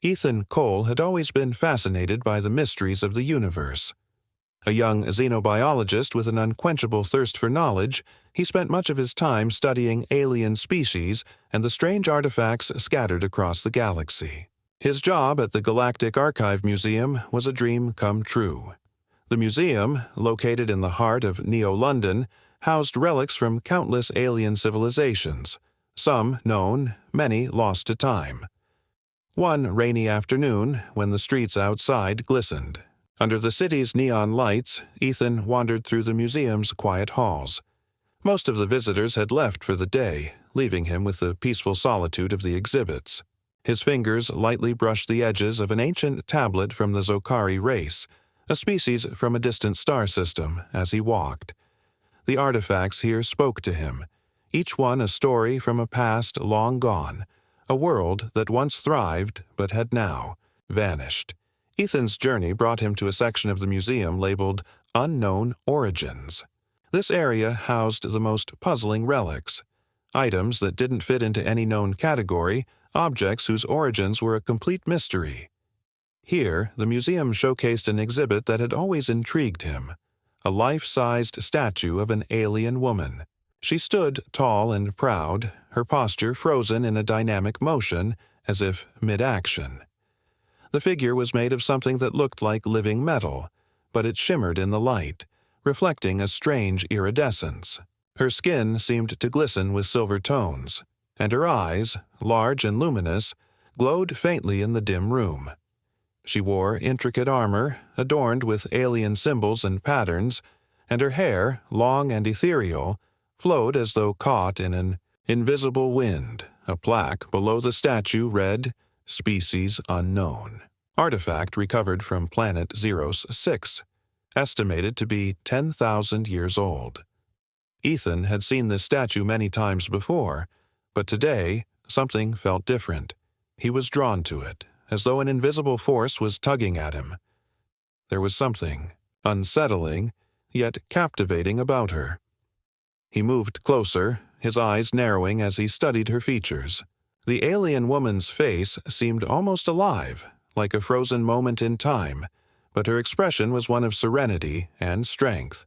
Ethan Cole had always been fascinated by the mysteries of the universe. A young xenobiologist with an unquenchable thirst for knowledge, he spent much of his time studying alien species and the strange artifacts scattered across the galaxy. His job at the Galactic Archive Museum was a dream come true. The museum, located in the heart of Neo-London, housed relics from countless alien civilizations, some known, many lost to time. One rainy afternoon, when the streets outside glistened, under the city's neon lights, Ethan wandered through the museum's quiet halls. Most of the visitors had left for the day, leaving him with the peaceful solitude of the exhibits. His fingers lightly brushed the edges of an ancient tablet from the Zokari race, a species from a distant star system, as he walked. The artifacts here spoke to him, each one a story from a past long gone, a world that once thrived but had now vanished. Ethan's journey brought him to a section of the museum labeled Unknown Origins. This area housed the most puzzling relics, items that didn't fit into any known category, objects whose origins were a complete mystery. Here, the museum showcased an exhibit that had always intrigued him, a life-sized statue of an alien woman. She stood tall and proud, her posture frozen in a dynamic motion, as if mid-action. The figure was made of something that looked like living metal, but it shimmered in the light, reflecting a strange iridescence. Her skin seemed to glisten with silver tones, and her eyes, large and luminous, glowed faintly in the dim room. She wore intricate armor, adorned with alien symbols and patterns, and her hair, long and ethereal, flowed as though caught in an invisible wind. A plaque below the statue read, "Species Unknown." Artifact recovered from planet Zeros 6, estimated to be 10,000 years old. Ethan had seen this statue many times before, but today something felt different. He was drawn to it, as though an invisible force was tugging at him. There was something unsettling, yet captivating about her. He moved closer, his eyes narrowing as he studied her features. The alien woman's face seemed almost alive, like a frozen moment in time, but her expression was one of serenity and strength.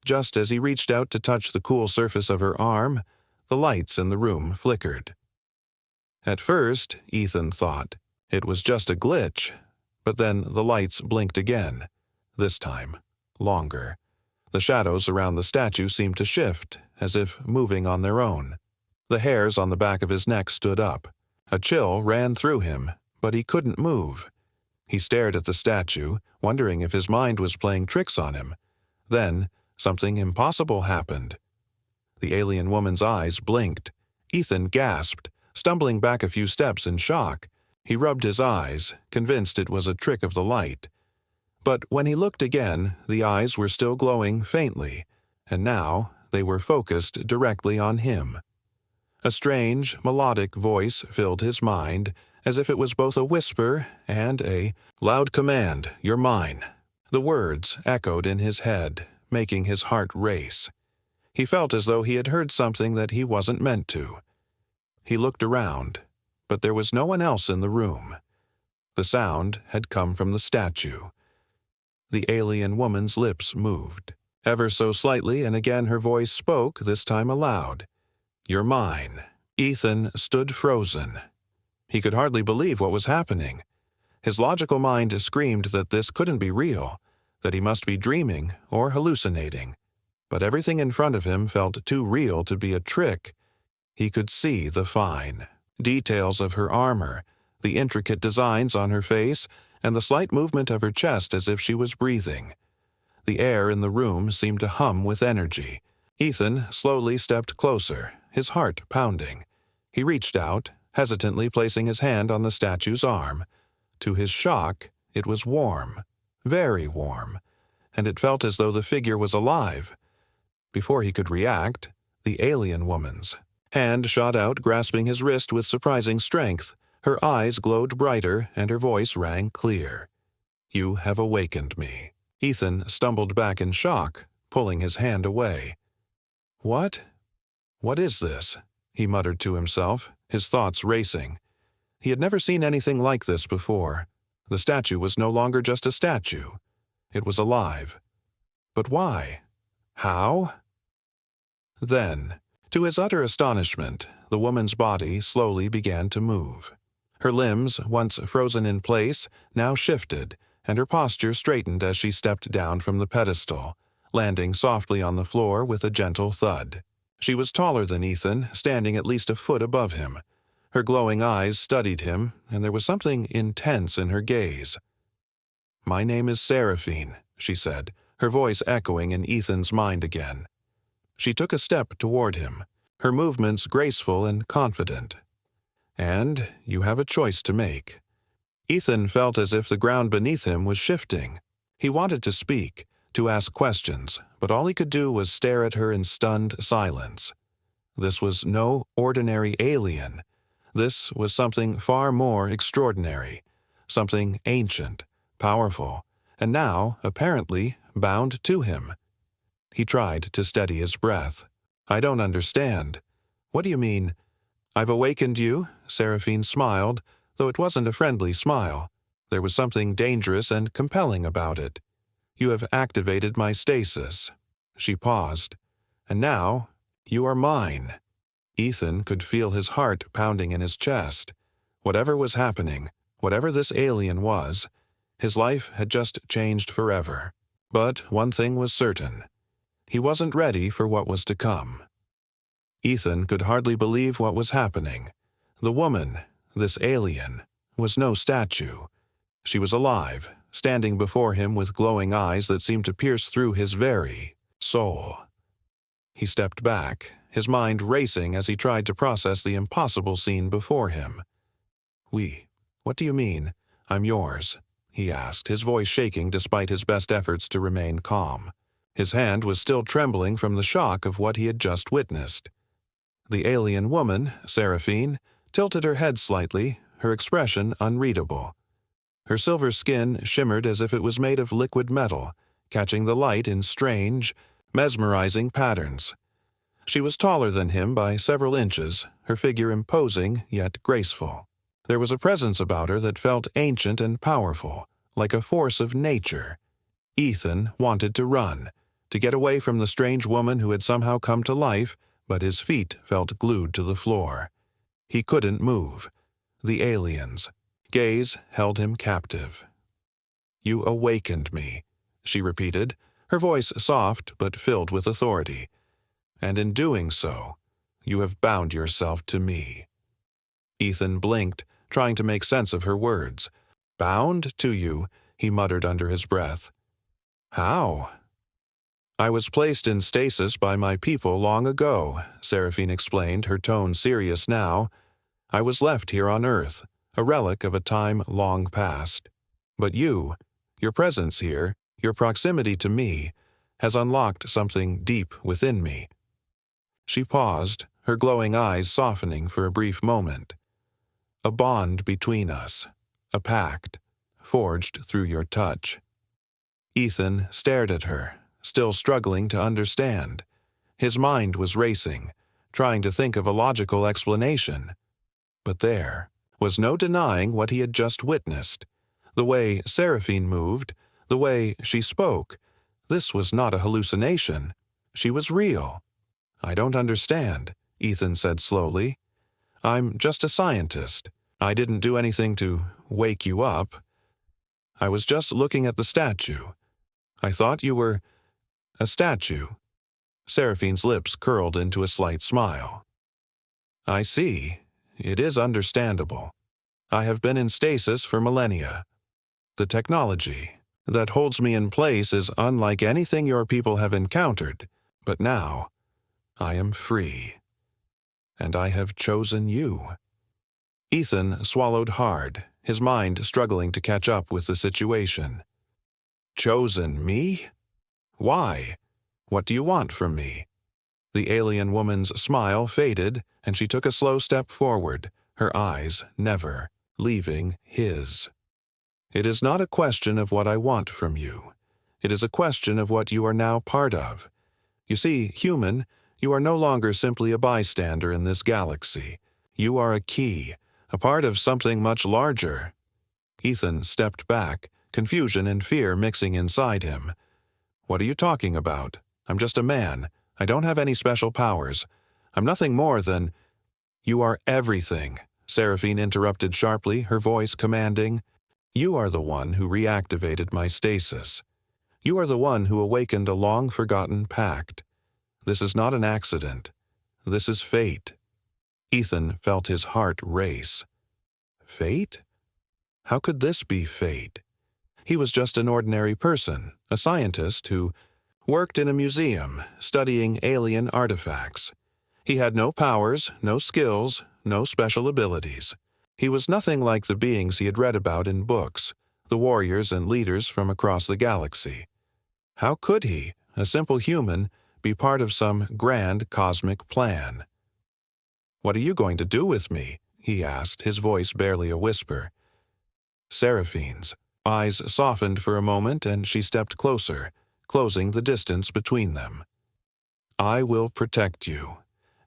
Just as he reached out to touch the cool surface of her arm, the lights in the room flickered. At first, Ethan thought it was just a glitch, but then the lights blinked again, this time longer. The shadows around the statue seemed to shift, as if moving on their own. The hairs on the back of his neck stood up. A chill ran through him, but he couldn't move. He stared at the statue, wondering if his mind was playing tricks on him. Then, something impossible happened. The alien woman's eyes blinked. Ethan gasped, stumbling back a few steps in shock. He rubbed his eyes, convinced it was a trick of the light. But when he looked again, the eyes were still glowing faintly, and now they were focused directly on him. A strange, melodic voice filled his mind, as if it was both a whisper and a loud command, "You're mine." The words echoed in his head, making his heart race. He felt as though he had heard something that he wasn't meant to. He looked around, but there was no one else in the room. The sound had come from the statue. The alien woman's lips moved, ever so slightly, and again her voice spoke, this time aloud. "You're mine." Ethan stood frozen. He could hardly believe what was happening. His logical mind screamed that this couldn't be real, that he must be dreaming or hallucinating. But everything in front of him felt too real to be a trick. He could see the fine details of her armor, the intricate designs on her face, and the slight movement of her chest as if she was breathing. The air in the room seemed to hum with energy. Ethan slowly stepped closer, his heart pounding. He reached out, hesitantly placing his hand on the statue's arm. To his shock, it was warm, very warm, and it felt as though the figure was alive. Before he could react, the alien woman's hand shot out, grasping his wrist with surprising strength. Her eyes glowed brighter, and her voice rang clear. "You have awakened me." Ethan stumbled back in shock, pulling his hand away. What is this?" he muttered to himself, his thoughts racing. He had never seen anything like this before. The statue was no longer just a statue. It was alive. But why? How? Then, to his utter astonishment, the woman's body slowly began to move. Her limbs, once frozen in place, now shifted, and her posture straightened as she stepped down from the pedestal, landing softly on the floor with a gentle thud. She was taller than Ethan, standing at least a foot above him. Her glowing eyes studied him, and there was something intense in her gaze. "My name is Seraphine," she said, her voice echoing in Ethan's mind again. She took a step toward him, her movements graceful and confident. "And you have a choice to make." Ethan felt as if the ground beneath him was shifting. He wanted to speak, to ask questions, but all he could do was stare at her in stunned silence. This was no ordinary alien. This was something far more extraordinary, something ancient, powerful, and now, apparently, bound to him. He tried to steady his breath. "I don't understand." "What do you mean?" "I've awakened you," Seraphine smiled, though it wasn't a friendly smile. There was something dangerous and compelling about it. "You have activated my stasis." She paused. "And now, you are mine." Ethan could feel his heart pounding in his chest. Whatever was happening, whatever this alien was, his life had just changed forever. But one thing was certain. He wasn't ready for what was to come. Ethan could hardly believe what was happening. The woman, this alien, was no statue. She was alive, standing before him with glowing eyes that seemed to pierce through his very soul. He stepped back, his mind racing as he tried to process the impossible scene before him. What do you mean, I'm yours?" he asked, his voice shaking despite his best efforts to remain calm. His hand was still trembling from the shock of what he had just witnessed. The alien woman, Seraphine, tilted her head slightly, her expression unreadable. Her silver skin shimmered as if it was made of liquid metal, catching the light in strange, mesmerizing patterns. She was taller than him by several inches, her figure imposing yet graceful. There was a presence about her that felt ancient and powerful, like a force of nature. Ethan wanted to run, to get away from the strange woman who had somehow come to life, but his feet felt glued to the floor. He couldn't move. The alien's gaze held him captive. "You awakened me," she repeated, her voice soft but filled with authority. "And in doing so, you have bound yourself to me." Ethan blinked, trying to make sense of her words. "Bound to you," he muttered under his breath. "How?" "I was placed in stasis by my people long ago," Seraphine explained, her tone serious now. "I was left here on Earth, a relic of a time long past. But your presence here, your proximity to me, has unlocked something deep within me." She paused, her glowing eyes softening for a brief moment. "A bond between us, a pact, forged through your touch." Ethan stared at her, still struggling to understand. His mind was racing, trying to think of a logical explanation. But there was no denying what he had just witnessed. The way Seraphine moved, the way she spoke, this was not a hallucination. She was real. "I don't understand," Ethan said slowly. "I'm just a scientist. I didn't do anything to wake you up. I was just looking at the statue. I thought you were a statue." Seraphine's lips curled into a slight smile. "I see. It is understandable. I have been in stasis for millennia. The technology that holds me in place is unlike anything your people have encountered, but now I am free. And I have chosen you." Ethan swallowed hard, his mind struggling to catch up with the situation. "Chosen me? Why? What do you want from me?" The alien woman's smile faded, and she took a slow step forward, her eyes never leaving his. "It is not a question of what I want from you. It is a question of what you are now part of. You see, human, you are no longer simply a bystander in this galaxy. You are a key, a part of something much larger. Ethan stepped back, confusion and fear mixing inside him. What are you talking about? I'm just a man. I don't have any special powers. I'm nothing more than— You are everything, Seraphine interrupted sharply, her voice commanding. You are the one who reactivated my stasis. You are the one who awakened a long-forgotten pact. This is not an accident. This is fate. Ethan felt his heart race. Fate? How could this be fate? He was just an ordinary person, a scientist who worked in a museum, studying alien artifacts. He had no powers, no skills, no special abilities. He was nothing like the beings he had read about in books, the warriors and leaders from across the galaxy. How could he, a simple human, be part of some grand cosmic plan? What are you going to do with me? He asked, his voice barely a whisper. Seraphine's eyes softened for a moment and she stepped closer, closing the distance between them. I will protect you,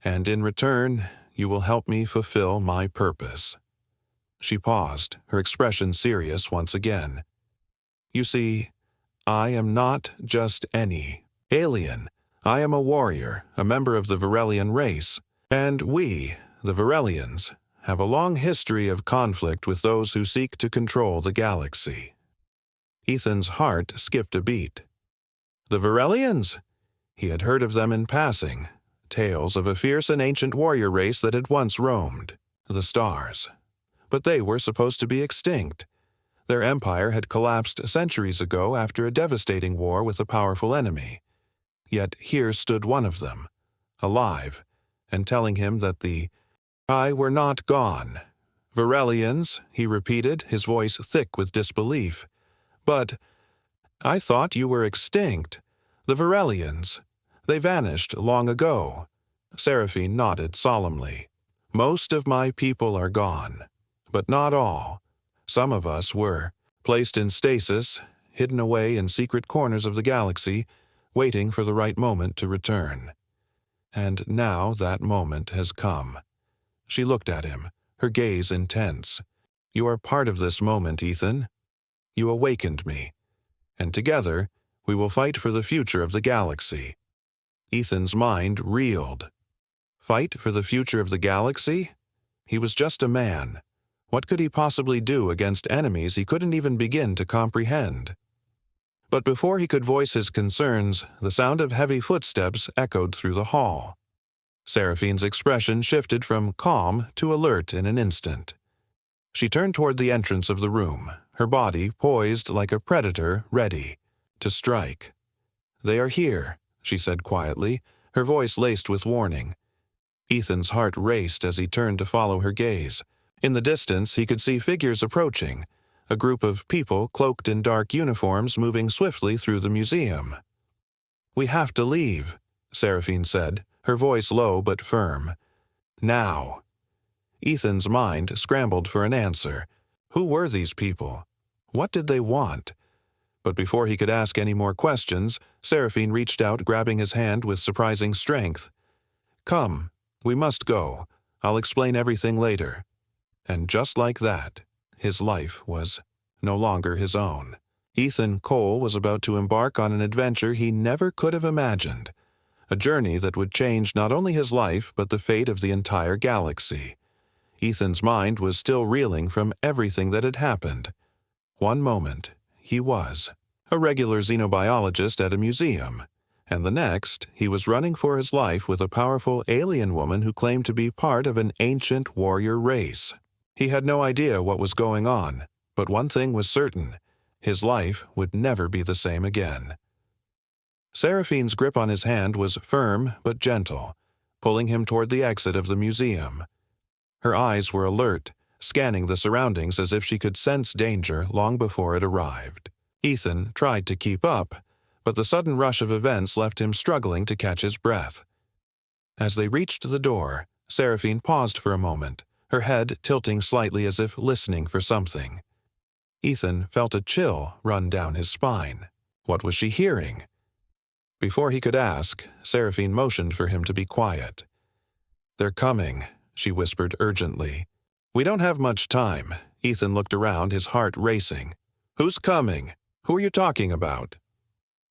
and in return, you will help me fulfill my purpose. She paused, her expression serious once again. You see, I am not just any alien. I am a warrior, a member of the Varelian race, and we, the Varelians, have a long history of conflict with those who seek to control the galaxy. Ethan's heart skipped a beat. The Varelians? He had heard of them in passing, tales of a fierce and ancient warrior race that had once roamed the stars. But they were supposed to be extinct. Their empire had collapsed centuries ago after a devastating war with a powerful enemy. Yet here stood one of them, alive, and telling him that the I were not gone. Varelians, he repeated, his voice thick with disbelief. But I thought you were extinct. The Varelians. They vanished long ago. Seraphine nodded solemnly. Most of my people are gone, but not all. Some of us were placed in stasis, hidden away in secret corners of the galaxy, waiting for the right moment to return. And now that moment has come. She looked at him, her gaze intense. You are part of this moment, Ethan. You awakened me, and together we will fight for the future of the galaxy. Ethan's mind reeled. Fight for the future of the galaxy? He was just a man. What could he possibly do against enemies he couldn't even begin to comprehend? But before he could voice his concerns, the sound of heavy footsteps echoed through the hall. Seraphine's expression shifted from calm to alert in an instant. She turned toward the entrance of the room, her body poised like a predator ready to strike. They are here, she said quietly, her voice laced with warning. Ethan's heart raced as he turned to follow her gaze. In the distance, he could see figures approaching, a group of people cloaked in dark uniforms moving swiftly through the museum. We have to leave, Seraphine said, her voice low but firm. Now. Ethan's mind scrambled for an answer. Who were these people? What did they want? But before he could ask any more questions, Seraphine reached out, grabbing his hand with surprising strength. Come, we must go. I'll explain everything later. And just like that, his life was no longer his own. Ethan Cole was about to embark on an adventure he never could have imagined. A journey that would change not only his life but the fate of the entire galaxy. Ethan's mind was still reeling from everything that had happened. One moment, he was a regular xenobiologist at a museum, and the next, he was running for his life with a powerful alien woman who claimed to be part of an ancient warrior race. He had no idea what was going on, but one thing was certain: his life would never be the same again. Seraphine's grip on his hand was firm but gentle, pulling him toward the exit of the museum. Her eyes were alert, scanning the surroundings as if she could sense danger long before it arrived. Ethan tried to keep up, but the sudden rush of events left him struggling to catch his breath. As they reached the door, Seraphine paused for a moment, her head tilting slightly as if listening for something. Ethan felt a chill run down his spine. What was she hearing? Before he could ask, Seraphine motioned for him to be quiet. They're coming, she whispered urgently. We don't have much time. Ethan looked around, his heart racing. Who's coming? Who are you talking about?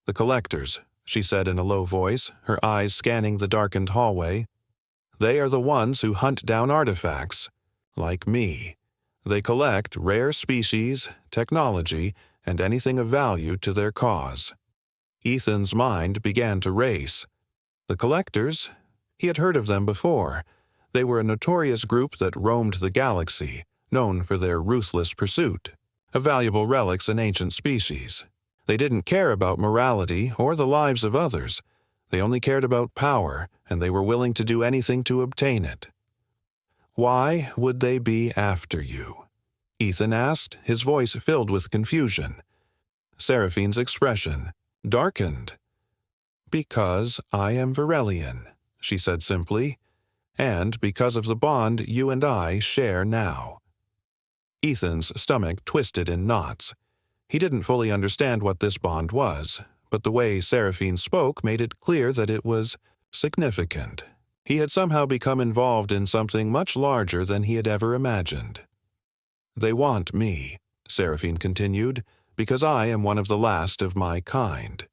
The collectors, she said in a low voice, her eyes scanning the darkened hallway. They are the ones who hunt down artifacts. Like me. They collect rare species, technology, and anything of value to their cause. Ethan's mind began to race. The collectors? He had heard of them before. They were a notorious group that roamed the galaxy, known for their ruthless pursuit of valuable relics and ancient species. They didn't care about morality or the lives of others. They only cared about power, and they were willing to do anything to obtain it. Why would they be after you? Ethan asked, his voice filled with confusion. Seraphine's expression darkened. Because I am Varelian, she said simply, and because of the bond you and I share now. Ethan's stomach twisted in knots. He didn't fully understand what this bond was, but the way Seraphine spoke made it clear that it was significant. He had somehow become involved in something much larger than he had ever imagined. They want me, Seraphine continued, because I am one of the last of my kind.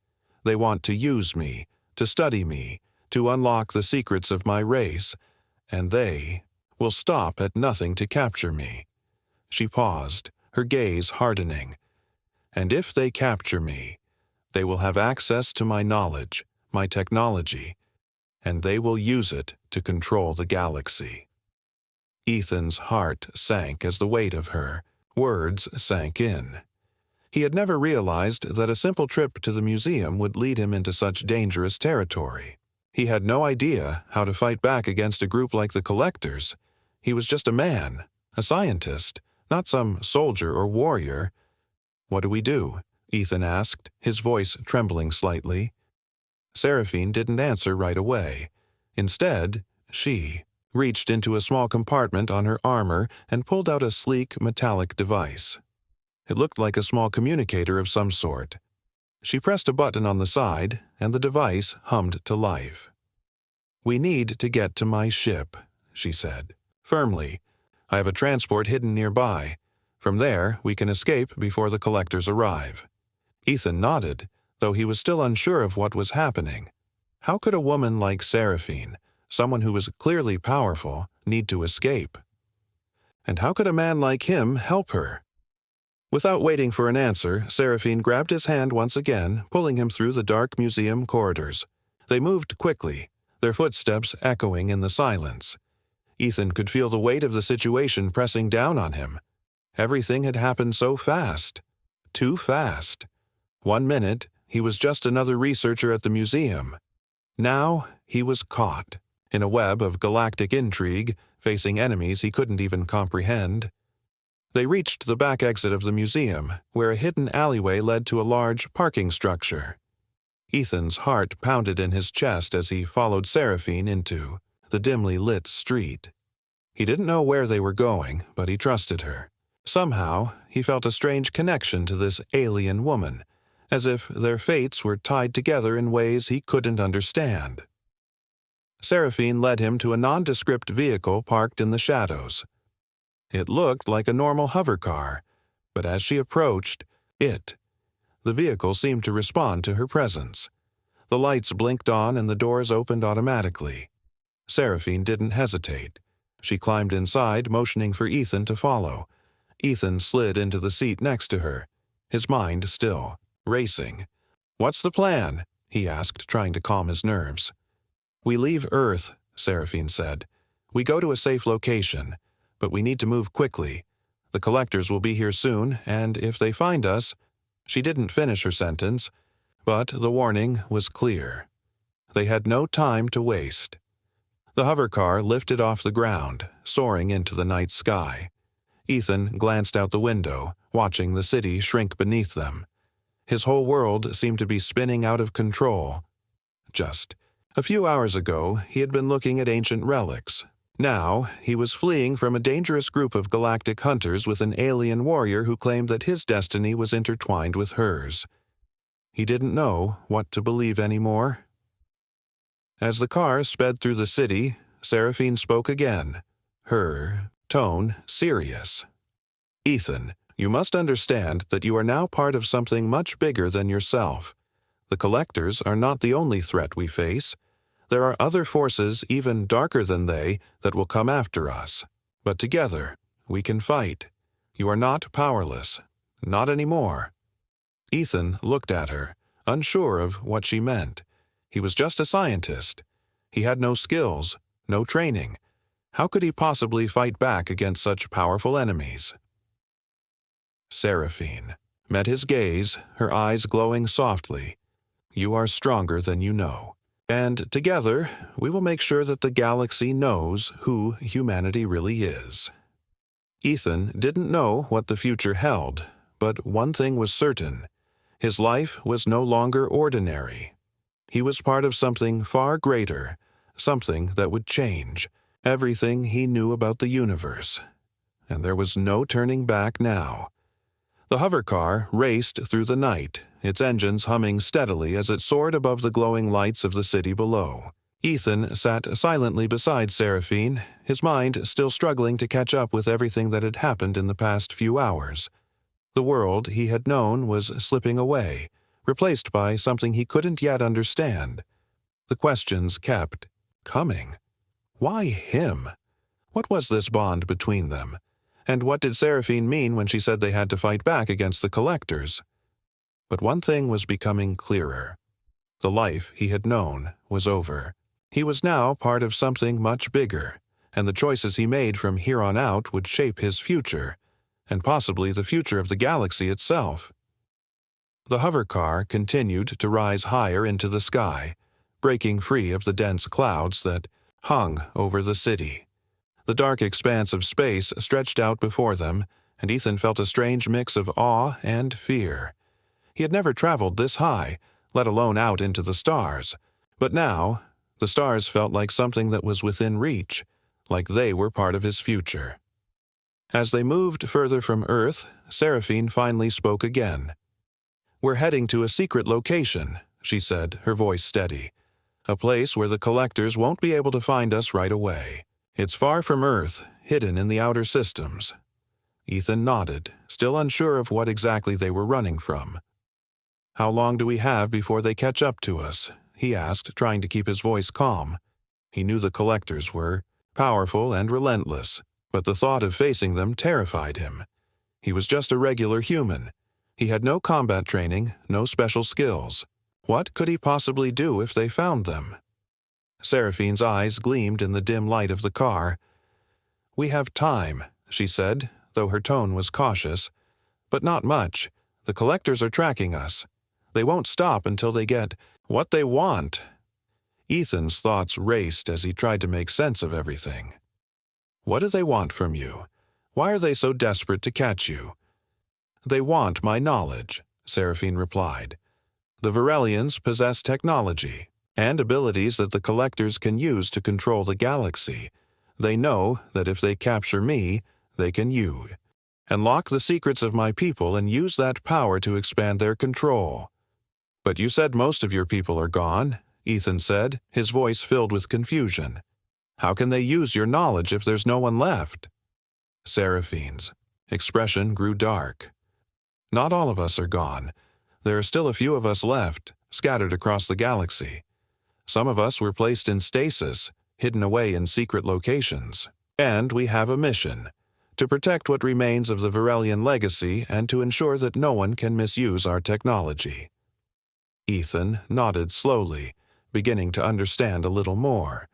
They want to use me, to study me, to unlock the secrets of my race, and they will stop at nothing to capture me. She paused, her gaze hardening. And if they capture me, they will have access to my knowledge, my technology, and they will use it to control the galaxy. Ethan's heart sank as the weight of her words sank in. He had never realized that a simple trip to the museum would lead him into such dangerous territory. He had no idea how to fight back against a group like the Collectors. He was just a man, a scientist, not some soldier or warrior. What do we do? Ethan asked, his voice trembling slightly. Seraphine didn't answer right away. Instead, she reached into a small compartment on her armor and pulled out a sleek metallic device. It looked like a small communicator of some sort. She pressed a button on the side, and the device hummed to life. "We need to get to my ship," she said, firmly. "I have a transport hidden nearby. From there, we can escape before the Collectors arrive." Ethan nodded, though he was still unsure of what was happening. How could a woman like Seraphine, someone who was clearly powerful, need to escape? And how could a man like him help her? Without waiting for an answer, Seraphine grabbed his hand once again, pulling him through the dark museum corridors. They moved quickly, their footsteps echoing in the silence. Ethan could feel the weight of the situation pressing down on him. Everything had happened so fast. Too fast. 1 minute, he was just another researcher at the museum. Now, he was caught, in a web of galactic intrigue, facing enemies he couldn't even comprehend. They reached the back exit of the museum, where a hidden alleyway led to a large parking structure. Ethan's heart pounded in his chest as he followed Seraphine into the dimly lit street. He didn't know where they were going, but he trusted her. Somehow, he felt a strange connection to this alien woman, as if their fates were tied together in ways he couldn't understand. Seraphine led him to a nondescript vehicle parked in the shadows. It looked like a normal hover car, but as she approached the vehicle seemed to respond to her presence. The lights blinked on and the doors opened automatically. Seraphine didn't hesitate. She climbed inside, motioning for Ethan to follow. Ethan slid into the seat next to her, his mind still racing. "What's the plan?" he asked, trying to calm his nerves. "We leave Earth," Seraphine said. "We go to a safe location, but we need to move quickly. The Collectors will be here soon, and if they find us—" She didn't finish her sentence, but the warning was clear. They had no time to waste. The hover car lifted off the ground, soaring into the night sky. Ethan glanced out the window, watching the city shrink beneath them. His whole world seemed to be spinning out of control. Just a few hours ago, he had been looking at ancient relics. Now, he was fleeing from a dangerous group of galactic hunters with an alien warrior who claimed that his destiny was intertwined with hers. He didn't know what to believe anymore. As the car sped through the city, Seraphine spoke again, her tone serious. "Ethan, you must understand that you are now part of something much bigger than yourself. The collectors are not the only threat we face. There are other forces even darker than they that will come after us. But together, we can fight. You are not powerless. Not anymore." Ethan looked at her, unsure of what she meant. He was just a scientist. He had no skills, no training. How could he possibly fight back against such powerful enemies? Seraphine met his gaze, her eyes glowing softly. "You are stronger than you know. And together, we will make sure that the galaxy knows who humanity really is." Ethan didn't know what the future held, but one thing was certain. His life was no longer ordinary. He was part of something far greater, something that would change everything he knew about the universe. And there was no turning back now. The hovercar raced through the night, its engines humming steadily as it soared above the glowing lights of the city below. Ethan sat silently beside Seraphine, his mind still struggling to catch up with everything that had happened in the past few hours. The world he had known was slipping away, replaced by something he couldn't yet understand. The questions kept coming. Why him? What was this bond between them? And what did Seraphine mean when she said they had to fight back against the collectors? But one thing was becoming clearer. The life he had known was over. He was now part of something much bigger, and the choices he made from here on out would shape his future, and possibly the future of the galaxy itself. The hovercar continued to rise higher into the sky, breaking free of the dense clouds that hung over the city. The dark expanse of space stretched out before them, and Ethan felt a strange mix of awe and fear. He had never traveled this high, let alone out into the stars, but now the stars felt like something that was within reach, like they were part of his future. As they moved further from Earth, Seraphine finally spoke again. "We're heading to a secret location," she said, her voice steady. "A place where the collectors won't be able to find us right away. It's far from Earth, hidden in the outer systems." Ethan nodded, still unsure of what exactly they were running from. "How long do we have before they catch up to us?" he asked, trying to keep his voice calm. He knew the collectors were powerful and relentless, but the thought of facing them terrified him. He was just a regular human. He had no combat training, no special skills. What could he possibly do if they found them? Seraphine's eyes gleamed in the dim light of the car. "We have time," she said, though her tone was cautious. "But not much. The collectors are tracking us. They won't stop until they get what they want." Ethan's thoughts raced as he tried to make sense of everything. "What do they want from you? Why are they so desperate to catch you?" "They want my knowledge," Seraphine replied. "The Varelians possess technology and abilities that the collectors can use to control the galaxy. They know that if they capture me, they can unlock the secrets of my people and use that power to expand their control." "But you said most of your people are gone," Ethan said, his voice filled with confusion. "How can they use your knowledge if there's no one left?" Seraphine's expression grew dark. "Not all of us are gone. There are still a few of us left, scattered across the galaxy. Some of us were placed in stasis, hidden away in secret locations. And we have a mission: to protect what remains of the Varelian legacy and to ensure that no one can misuse our technology." Ethan nodded slowly, beginning to understand a little more.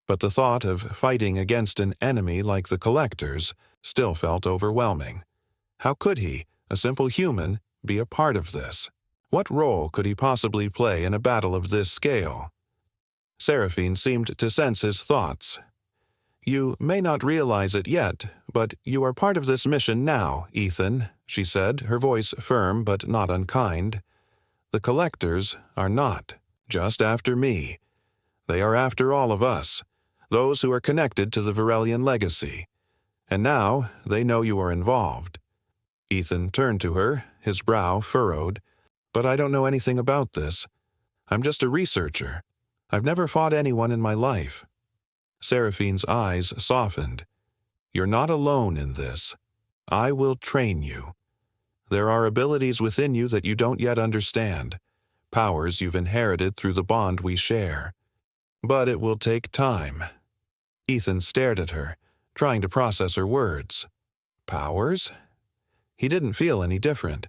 But the thought of fighting against an enemy like the collectors still felt overwhelming. How could he, a simple human, be a part of this? What role could he possibly play in a battle of this scale? Seraphine seemed to sense his thoughts. "You may not realize it yet, but you are part of this mission now, Ethan," she said, her voice firm but not unkind. "The collectors are not just after me. They are after all of us, those who are connected to the Varelian legacy. And now they know you are involved." Ethan turned to her, his brow furrowed. "But I don't know anything about this. I'm just a researcher. I've never fought anyone in my life." Seraphine's eyes softened. You're not alone in this. I will train you. There are abilities within you that you don't yet understand, powers you've inherited through the bond we share. But it will take time." Ethan stared at her, trying to process her words. Powers? He didn't feel any different.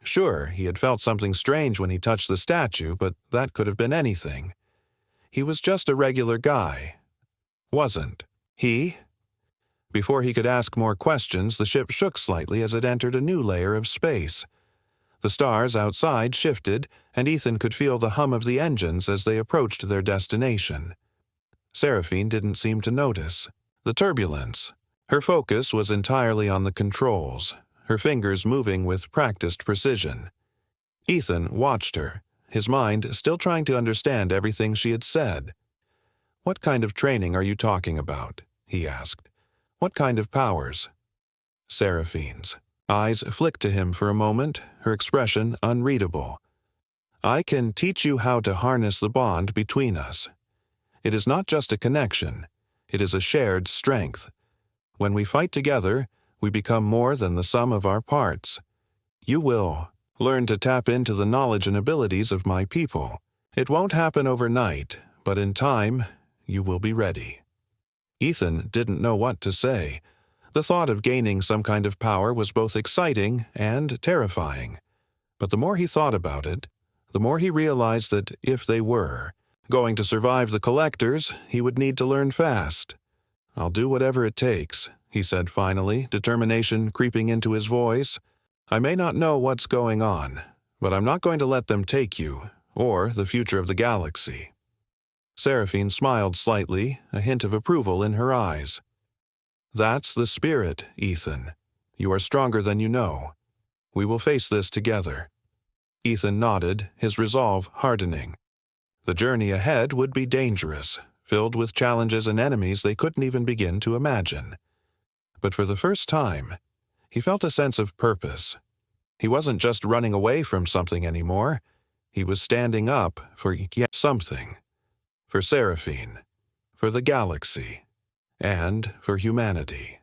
Sure, he had felt something strange when he touched the statue, but that could have been anything. He was just a regular guy. Wasn't he? Before he could ask more questions, the ship shook slightly as it entered a new layer of space. The stars outside shifted, and Ethan could feel the hum of the engines as they approached their destination. Seraphine didn't seem to notice the turbulence. Her focus was entirely on the controls, her fingers moving with practiced precision. Ethan watched her, his mind still trying to understand everything she had said. "What kind of training are you talking about?" he asked. "What kind of powers?" Seraphine's eyes flicked to him for a moment, her expression unreadable. "I can teach you how to harness the bond between us. It is not just a connection, it is a shared strength. When we fight together, we become more than the sum of our parts. You will learn to tap into the knowledge and abilities of my people. It won't happen overnight, but in time, you will be ready." Ethan didn't know what to say. The thought of gaining some kind of power was both exciting and terrifying. But the more he thought about it, the more he realized that if they were going to survive the collectors, he would need to learn fast. "I'll do whatever it takes," he said finally, determination creeping into his voice. "I may not know what's going on, but I'm not going to let them take you, or the future of the galaxy." Seraphine smiled slightly, a hint of approval in her eyes. "That's the spirit, Ethan. You are stronger than you know. We will face this together." Ethan nodded, his resolve hardening. The journey ahead would be dangerous, filled with challenges and enemies they couldn't even begin to imagine. But for the first time, he felt a sense of purpose. He wasn't just running away from something anymore. He was standing up for yet something. For Seraphine, for the galaxy, and for humanity.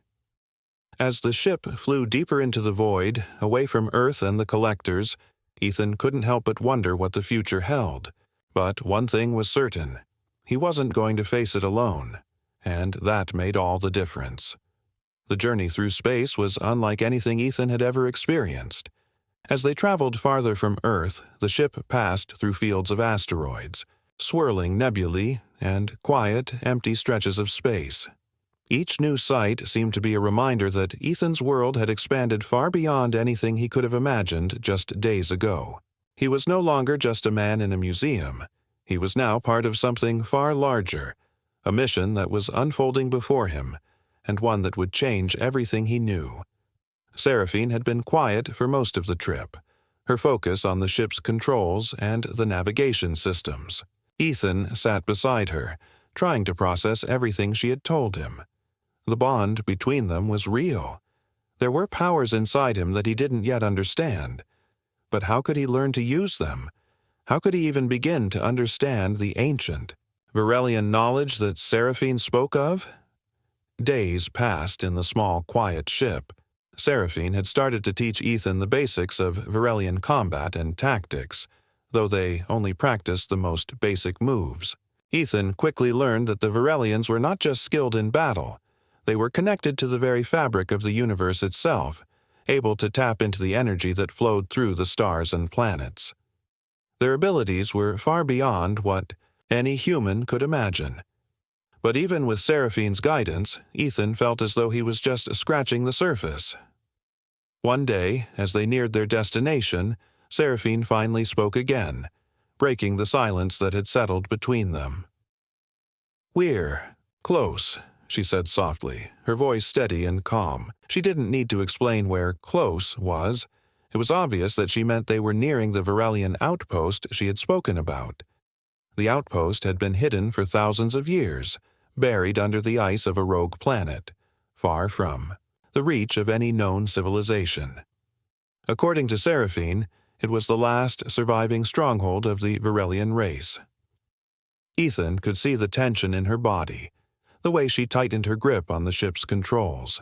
As the ship flew deeper into the void, away from Earth and the collectors, Ethan couldn't help but wonder what the future held. But one thing was certain. He wasn't going to face it alone, and that made all the difference. The journey through space was unlike anything Ethan had ever experienced. As they traveled farther from Earth, the ship passed through fields of asteroids, swirling nebulae, and quiet, empty stretches of space. Each new sight seemed to be a reminder that Ethan's world had expanded far beyond anything he could have imagined just days ago. He was no longer just a man in a museum. He was now part of something far larger, a mission that was unfolding before him, and one that would change everything he knew. Seraphine had been quiet for most of the trip, her focus on the ship's controls and the navigation systems. Ethan sat beside her, trying to process everything she had told him. The bond between them was real. There were powers inside him that he didn't yet understand. But how could he learn to use them? How could he even begin to understand the ancient, Varelian knowledge that Seraphine spoke of? Days passed in the small, quiet ship. Seraphine had started to teach Ethan the basics of Varelian combat and tactics, though they only practiced the most basic moves. Ethan quickly learned that the Varelians were not just skilled in battle. They were connected to the very fabric of the universe itself, able to tap into the energy that flowed through the stars and planets. Their abilities were far beyond what any human could imagine. But even with Seraphine's guidance, Ethan felt as though he was just scratching the surface. One day, as they neared their destination, Seraphine finally spoke again, breaking the silence that had settled between them. "We're close," she said softly, her voice steady and calm. She didn't need to explain where "close" was. It was obvious that she meant they were nearing the Varelian outpost she had spoken about. The outpost had been hidden for thousands of years, buried under the ice of a rogue planet, far from the reach of any known civilization. According to Seraphine, it was the last surviving stronghold of the Varelian race. Ethan could see the tension in her body. the way she tightened her grip on the ship's controls.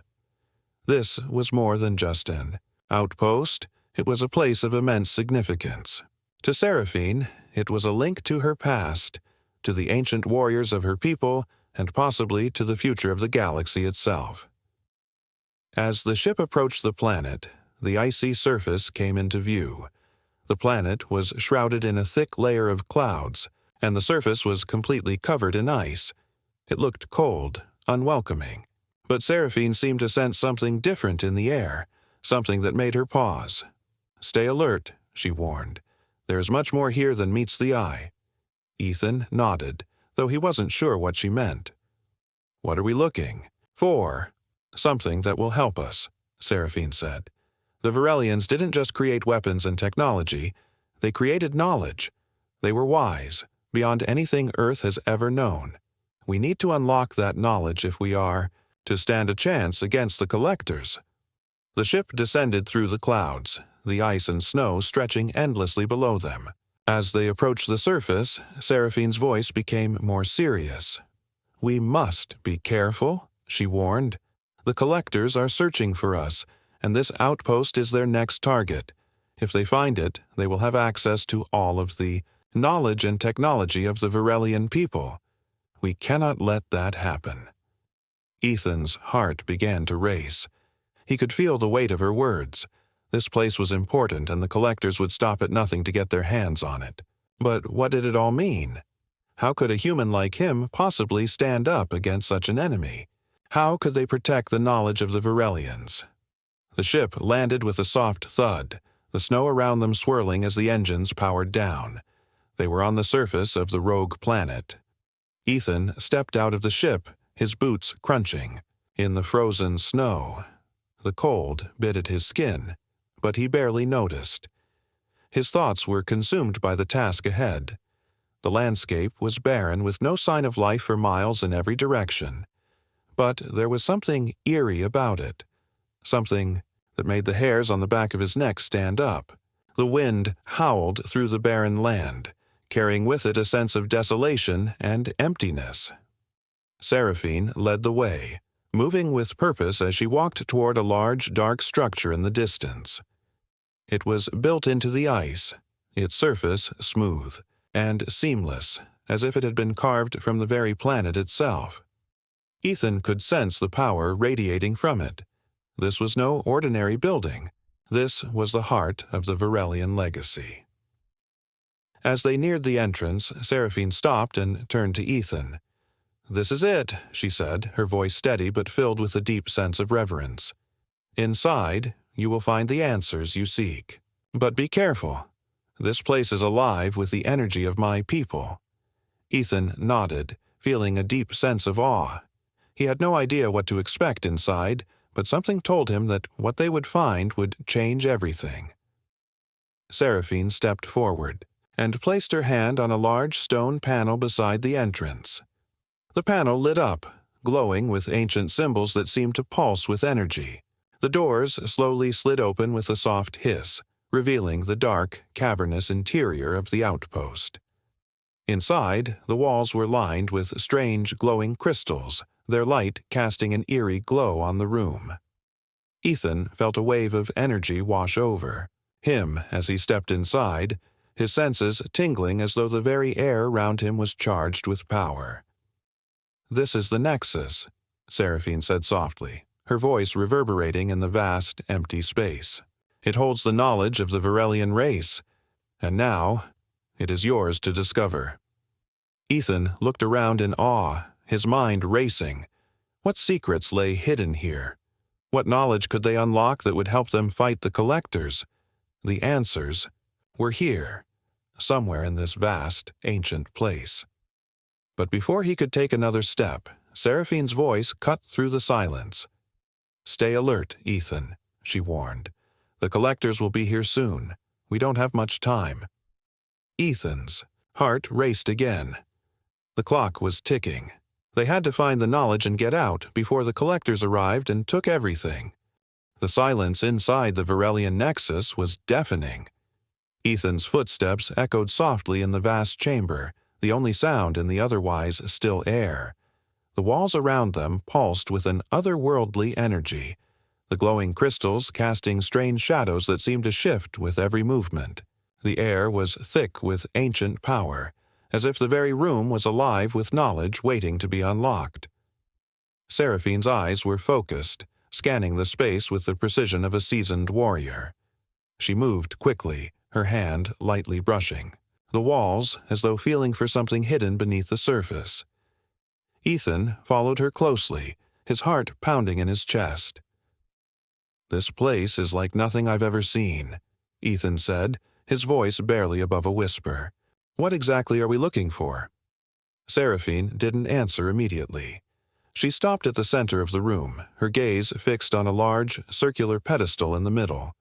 This was more than just an outpost. It was a place of immense significance. To Seraphine, it was a link to her past, to the ancient warriors of her people, and possibly to the future of the galaxy itself. As the ship approached the planet, the icy surface came into view. The planet was shrouded in a thick layer of clouds, and the surface was completely covered in ice. It looked cold, unwelcoming. But Seraphine seemed to sense something different in the air, something that made her pause. "Stay alert," she warned. "There is much more here than meets the eye." Ethan nodded, though he wasn't sure what she meant. "What are we looking for?" "Something that will help us," Seraphine said. "The Varelians didn't just create weapons and technology, they created knowledge. They were wise, beyond anything Earth has ever known. We need to unlock that knowledge if we are to stand a chance against the Collectors." The ship descended through the clouds, the ice and snow stretching endlessly below them. As they approached the surface, Seraphine's voice became more serious. "We must be careful," she warned. "The Collectors are searching for us, and this outpost is their next target. If they find it, they will have access to all of the knowledge and technology of the Varelian people. We cannot let that happen." Ethan's heart began to race. He could feel the weight of her words. This place was important, and the Collectors would stop at nothing to get their hands on it. But what did it all mean? How could a human like him possibly stand up against such an enemy? How could they protect the knowledge of the Varelians? The ship landed with a soft thud, the snow around them swirling as the engines powered down. They were on the surface of the rogue planet. Ethan stepped out of the ship, his boots crunching. In the frozen snow, the cold bit at his skin, but he barely noticed. His thoughts were consumed by the task ahead. The landscape was barren with no sign of life for miles in every direction. But there was something eerie about it, something that made the hairs on the back of his neck stand up. The wind howled through the barren land, carrying with it a sense of desolation and emptiness. Seraphine led the way, moving with purpose as she walked toward a large, dark structure in the distance. It was built into the ice, its surface smooth and seamless, as if it had been carved from the very planet itself. Ethan could sense the power radiating from it. This was no ordinary building. This was the heart of the Varelian legacy. As they neared the entrance, Seraphine stopped and turned to Ethan. "This is it," she said, her voice steady but filled with a deep sense of reverence. "Inside, you will find the answers you seek. But be careful. This place is alive with the energy of my people." Ethan nodded, feeling a deep sense of awe. He had no idea what to expect inside, but something told him that what they would find would change everything. Seraphine stepped forward and placed her hand on a large stone panel beside the entrance. The panel lit up, glowing with ancient symbols that seemed to pulse with energy. The doors slowly slid open with a soft hiss, revealing the dark, cavernous interior of the outpost. Inside, the walls were lined with strange glowing crystals, their light casting an eerie glow on the room. Ethan felt a wave of energy wash over him as he stepped inside, his senses tingling as though the very air around him was charged with power. "This is the Nexus," Seraphine said softly, her voice reverberating in the vast, empty space. "It holds the knowledge of the Varelian race, and now it is yours to discover." Ethan looked around in awe, his mind racing. What secrets lay hidden here? What knowledge could they unlock that would help them fight the Collectors? The answers were here, somewhere in this vast, ancient place. But before he could take another step, Seraphine's voice cut through the silence. "Stay alert, Ethan," she warned. "The Collectors will be here soon. We don't have much time." Ethan's heart raced again. The clock was ticking. They had to find the knowledge and get out before the Collectors arrived and took everything. The silence inside the Varelian Nexus was deafening. Ethan's footsteps echoed softly in the vast chamber, the only sound in the otherwise still air. The walls around them pulsed with an otherworldly energy, the glowing crystals casting strange shadows that seemed to shift with every movement. The air was thick with ancient power, as if the very room was alive with knowledge waiting to be unlocked. Seraphine's eyes were focused, scanning the space with the precision of a seasoned warrior. She moved quickly, her hand lightly brushing the walls as though feeling for something hidden beneath the surface. Ethan followed her closely, his heart pounding in his chest. "This place is like nothing I've ever seen," Ethan said, his voice barely above a whisper. "What exactly are we looking for?" Seraphine didn't answer immediately. She stopped at the center of the room, her gaze fixed on a large, circular pedestal in the middle.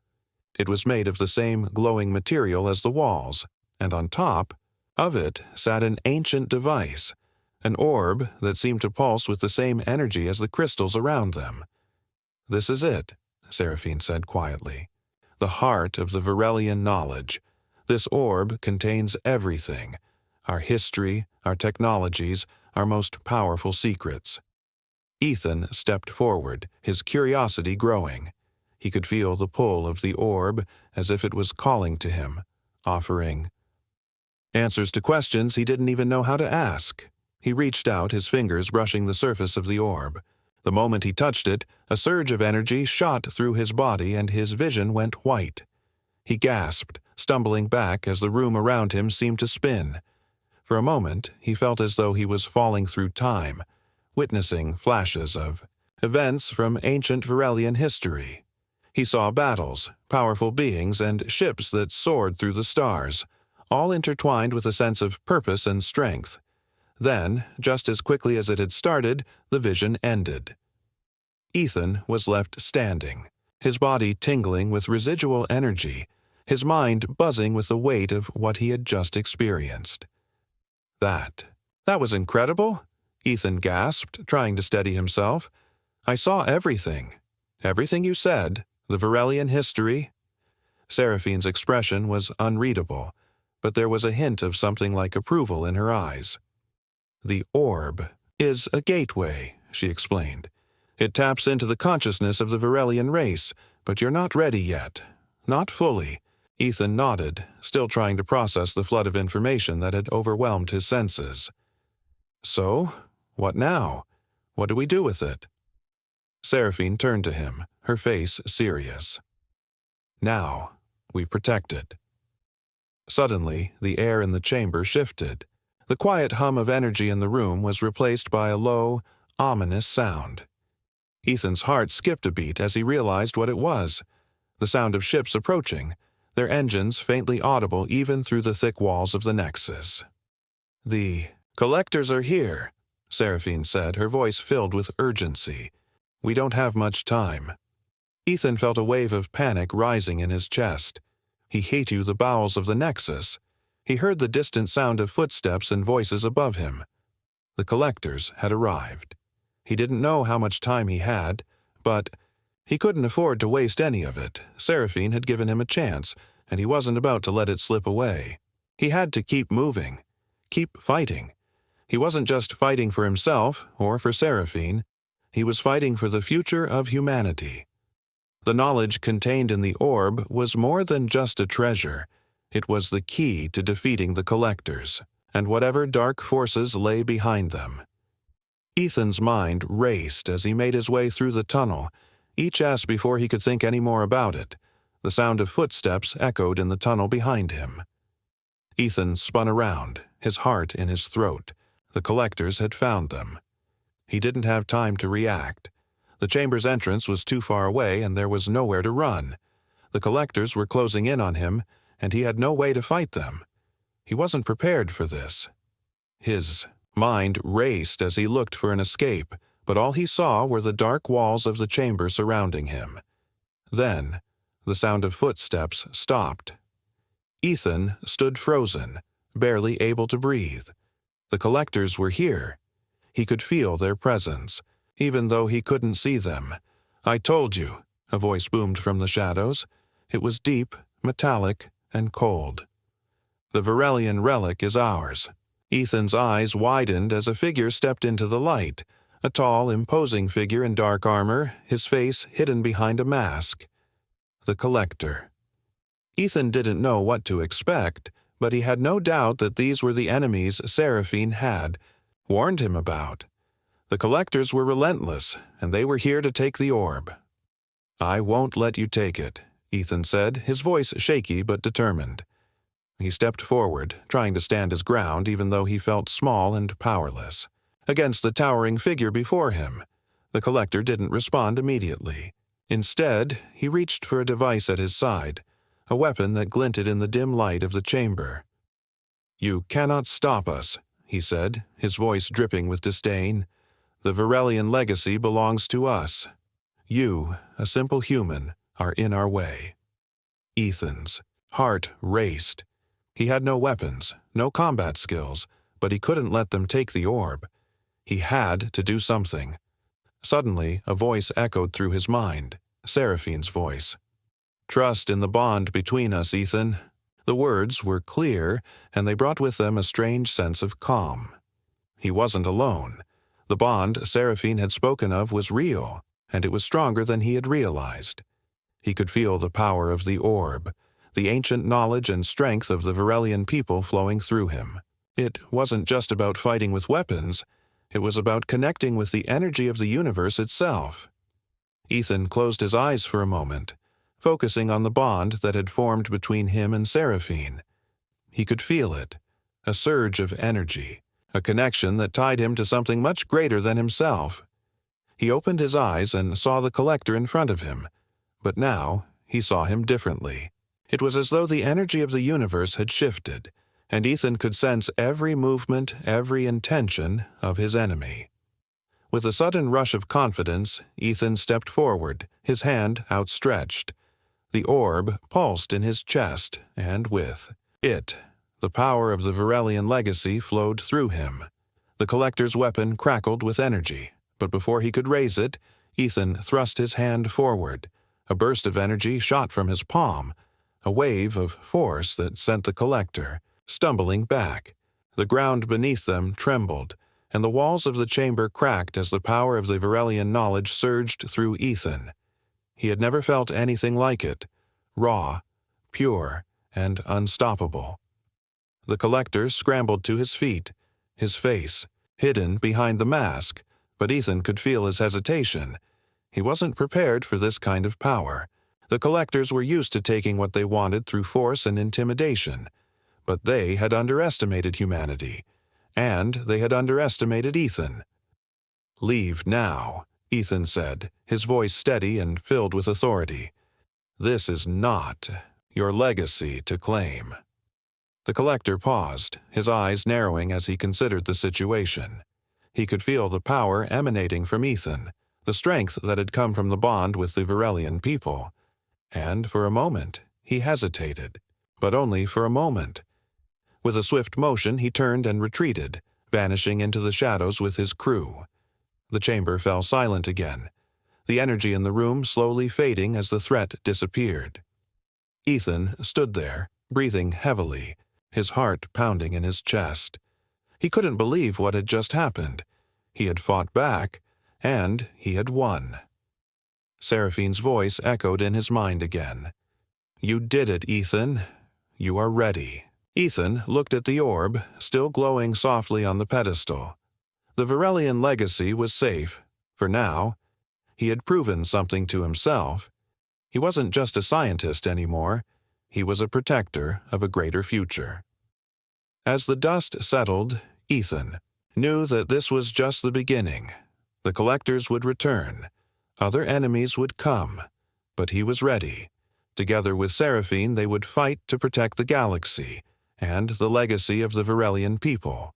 It was made of the same glowing material as the walls, and on top of it sat an ancient device, an orb that seemed to pulse with the same energy as the crystals around them. "This is it," Seraphine said quietly. "The heart of the Varelian knowledge. This orb contains everything, our history, our technologies, our most powerful secrets." Ethan stepped forward, his curiosity growing. He could feel the pull of the orb as if it was calling to him, offering answers to questions he didn't even know how to ask. He reached out, his fingers brushing the surface of the orb. The moment he touched it, a surge of energy shot through his body and his vision went white. He gasped, stumbling back as the room around him seemed to spin. For a moment, he felt as though he was falling through time, witnessing flashes of events from ancient Varelian history. He saw battles, powerful beings, and ships that soared through the stars, all intertwined with a sense of purpose and strength. Then, just as quickly as it had started, the vision ended. Ethan was left standing, his body tingling with residual energy, his mind buzzing with the weight of what he had just experienced. That was incredible," Ethan gasped, trying to steady himself. "I saw everything. Everything you said, the Varelian history." Seraphine's expression was unreadable, but there was a hint of something like approval in her eyes. "The orb is a gateway," she explained. "It taps into the consciousness of the Varelian race, but you're not ready yet. Not fully." Ethan nodded, still trying to process the flood of information that had overwhelmed his senses. "So, what now? What do we do with it?" Seraphine turned to him, her face serious. "Now, we protect it." Suddenly, the air in the chamber shifted. The quiet hum of energy in the room was replaced by a low, ominous sound. Ethan's heart skipped a beat as he realized what it was. The sound of ships approaching, their engines faintly audible even through the thick walls of the Nexus. "The collectors are here," Seraphine said, her voice filled with urgency. "We don't have much time." Ethan felt a wave of panic rising in his chest. He hated the bowels of the Nexus. He heard the distant sound of footsteps and voices above him. The collectors had arrived. He didn't know how much time he had, but he couldn't afford to waste any of it. Seraphine had given him a chance, and he wasn't about to let it slip away. He had to keep moving, keep fighting. He wasn't just fighting for himself or for Seraphine. He was fighting for the future of humanity. The knowledge contained in the orb was more than just a treasure. It was the key to defeating the collectors, and whatever dark forces lay behind them. Ethan's mind raced as he made his way through the tunnel, each as before he could think any more about it. The sound of footsteps echoed in the tunnel behind him. Ethan spun around, his heart in his throat. The collectors had found them. He didn't have time to react. The chamber's entrance was too far away and there was nowhere to run. The collectors were closing in on him, and he had no way to fight them. He wasn't prepared for this. His mind raced as he looked for an escape, but all he saw were the dark walls of the chamber surrounding him. Then, the sound of footsteps stopped. Ethan stood frozen, barely able to breathe. The collectors were here. He could feel their presence, even though he couldn't see them. "I told you," a voice boomed from the shadows. It was deep, metallic, and cold. "The Varelian relic is ours." Ethan's eyes widened as a figure stepped into the light, A tall, imposing figure in dark armor, his face hidden behind a mask. The Collector. Ethan didn't know what to expect, but he had no doubt that these were the enemies Seraphine had warned him about. The Collectors were relentless, and they were here to take the orb. "I won't let you take it," Ethan said, his voice shaky but determined. He stepped forward, trying to stand his ground even though he felt small and powerless. Against the towering figure before him, the Collector didn't respond immediately. Instead, he reached for a device at his side, a weapon that glinted in the dim light of the chamber. "You cannot stop us," he said, his voice dripping with disdain. "The Varelian legacy belongs to us. You, a simple human, are in our way." Ethan's heart raced. He had no weapons, no combat skills, but he couldn't let them take the orb. He had to do something. Suddenly, a voice echoed through his mind, Seraphine's voice. "Trust in the bond between us, Ethan." The words were clear, and they brought with them a strange sense of calm. He wasn't alone. The bond Seraphine had spoken of was real, and it was stronger than he had realized. He could feel the power of the orb, the ancient knowledge and strength of the Varelian people flowing through him. It wasn't just about fighting with weapons. It was about connecting with the energy of the universe itself. Ethan closed his eyes for a moment, focusing on the bond that had formed between him and Seraphine. He could feel it, a surge of energy, a connection that tied him to something much greater than himself. He opened his eyes and saw the Collector in front of him, but now he saw him differently. It was as though the energy of the universe had shifted, and Ethan could sense every movement, every intention of his enemy. With a sudden rush of confidence, Ethan stepped forward, his hand outstretched. The orb pulsed in his chest, and with it, the power of the Varelian legacy flowed through him. The Collector's weapon crackled with energy, but before he could raise it, Ethan thrust his hand forward. A burst of energy shot from his palm, a wave of force that sent the Collector stumbling back. The ground beneath them trembled, and the walls of the chamber cracked as the power of the Varelian knowledge surged through Ethan. He had never felt anything like it, raw, pure, and unstoppable. The Collector scrambled to his feet, his face hidden behind the mask, but Ethan could feel his hesitation. He wasn't prepared for this kind of power. The Collectors were used to taking what they wanted through force and intimidation, but they had underestimated humanity, and they had underestimated Ethan. "Leave now," Ethan said, his voice steady and filled with authority. "This is not your legacy to claim." The Collector paused, his eyes narrowing as he considered the situation. He could feel the power emanating from Ethan, the strength that had come from the bond with the Varelian people. And for a moment, he hesitated, but only for a moment. With a swift motion, he turned and retreated, vanishing into the shadows with his crew. The chamber fell silent again, the energy in the room slowly fading as the threat disappeared. Ethan stood there, breathing heavily, his heart pounding in his chest. He couldn't believe what had just happened. He had fought back, and he had won. Seraphine's voice echoed in his mind again. "You did it, Ethan. You are ready." Ethan looked at the orb, still glowing softly on the pedestal. The Varelian legacy was safe, for now. He had proven something to himself. He wasn't just a scientist anymore. He was a protector of a greater future. As the dust settled, Ethan knew that this was just the beginning. The Collectors would return. Other enemies would come, but he was ready. Together with Seraphine, they would fight to protect the galaxy and the legacy of the Varelian people.